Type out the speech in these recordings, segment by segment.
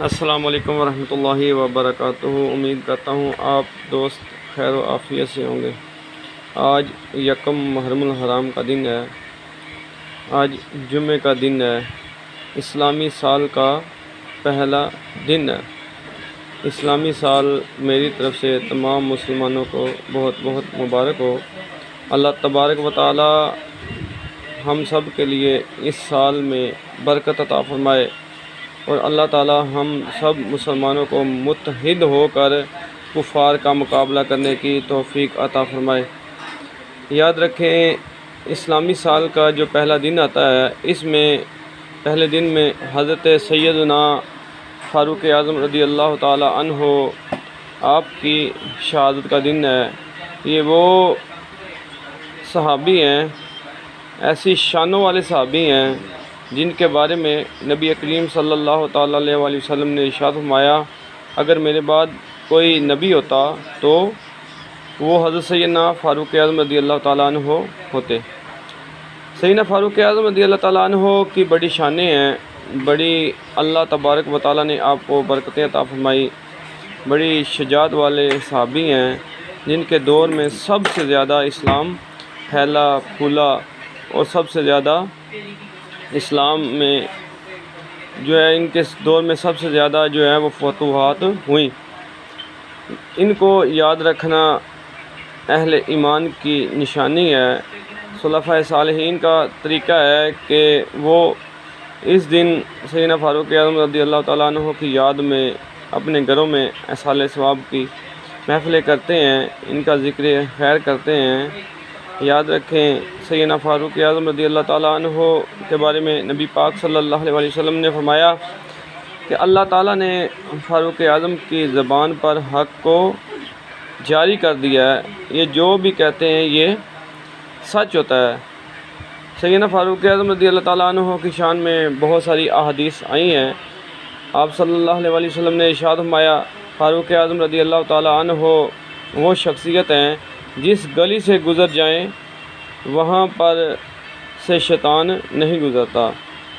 السلام علیکم ورحمۃ اللہ وبرکاتہ۔ امید کرتا ہوں آپ دوست خیر و عافیت سے ہوں گے۔ آج یکم محرم الحرام کا دن ہے، آج جمعہ کا دن ہے، اسلامی سال کا پہلا دن ہے۔ اسلامی سال میری طرف سے تمام مسلمانوں کو بہت بہت مبارک ہو۔ اللہ تبارک و تعالی ہم سب کے لیے اس سال میں برکت عطا فرمائے، اور اللہ تعالی ہم سب مسلمانوں کو متحد ہو کر کفار کا مقابلہ کرنے کی توفیق عطا فرمائے۔ یاد رکھیں، اسلامی سال کا جو پہلا دن آتا ہے، اس میں پہلے دن میں حضرت سیدنا فاروق اعظم رضی اللہ تعالی عنہ آپ کی شہادت کا دن ہے۔ یہ وہ صحابی ہیں، ایسی شانوں والے صحابی ہیں جن کے بارے میں نبی کریم صلی اللہ تعالیٰ علیہ وآلہ وسلم نے ارشاد فرمایا، اگر میرے بعد کوئی نبی ہوتا تو وہ حضرت سیدنا فاروق اعظم رضی اللہ تعالیٰ عنہ ہوتے۔ سیدنا فاروق اعظم رضی اللہ تعالیٰ عنہ کی بڑی شانیں ہیں، بڑی اللہ تبارک و تعالیٰ نے آپ کو برکتیں عطا فرمائی، بڑی شجاعت والے صحابی ہیں جن کے دور میں سب سے زیادہ اسلام پھیلا پھولا، اور سب سے زیادہ اسلام میں جو ہے ان کے دور میں سب سے زیادہ جو ہے وہ فتوحات ہوئیں۔ ان کو یاد رکھنا اہل ایمان کی نشانی ہے۔ خلفائے صالحین کا طریقہ ہے کہ وہ اس دن سیدنا فاروق اعظم رضی اللہ تعالیٰ عنہ کی یاد میں اپنے گھروں میں ایصال ثواب کی محفلیں کرتے ہیں، ان کا ذکر خیر کرتے ہیں۔ یاد رکھیں، سیدنا فاروق اعظم رضی اللہ تعالیٰ عنہ کے بارے میں نبی پاک صلی اللہ علیہ وسلم نے فرمایا کہ اللہ تعالیٰ نے فاروق اعظم کی زبان پر حق کو جاری کر دیا ہے، یہ جو بھی کہتے ہیں یہ سچ ہوتا ہے۔ سیدنا فاروق اعظم رضی اللہ تعالیٰ عنہ کی شان میں بہت ساری احادیث آئی ہیں۔ آپ صلی اللہ علیہ وسلم نے ارشاد فرمایا، فاروق اعظم رضی اللہ تعالیٰ عنہ وہ شخصیت ہیں جس گلی سے گزر جائیں وہاں پر سے شیطان نہیں گزرتا۔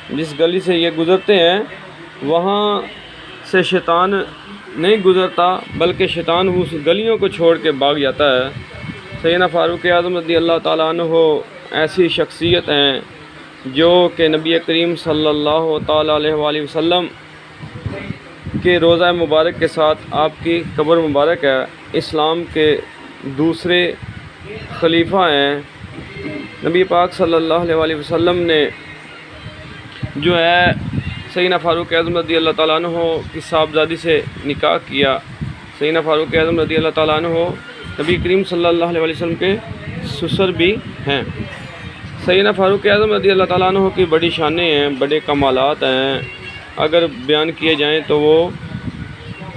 جس گلی سے یہ گزرتے ہیں وہاں سے شیطان نہیں گزرتا، بلکہ شیطان اس گلیوں کو چھوڑ کے بھاگ جاتا ہے۔ سیدنا فاروق اعظم رضی اللہ تعالیٰ عنہ ایسی شخصیت ہیں جو کہ نبی کریم صلی اللہ تعالیٰ علیہ وآلہ وسلم کے روضہ مبارک کے ساتھ آپ کی قبر مبارک ہے، اسلام کے دوسرے خلیفہ ہیں۔ نبی پاک صلی اللہ علیہ وآلہ وسلم نے جو ہے سیدنا فاروق اعظم رضی اللہ تعالیٰ عنہ کی صاحبزادی سے نکاح کیا۔ سیدنا فاروق اعظم رضی اللہ تعالیٰ عنہ نبی کریم صلی اللہ علیہ وآلہ وسلم کے سسر بھی ہیں۔ سیدنا فاروق اعظم رضی اللہ تعالیٰ عنہ کی بڑی شانیں ہیں، بڑے کمالات ہیں، اگر بیان کیے جائیں تو وہ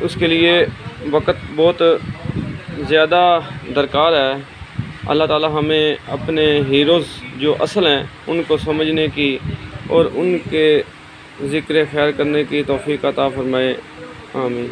اس کے لیے وقت بہت زیادہ درکار ہے۔ اللہ تعالی ہمیں اپنے ہیروز جو اصل ہیں ان کو سمجھنے کی اور ان کے ذکر خیر کرنے کی توفیق عطا فرمائے، آمین۔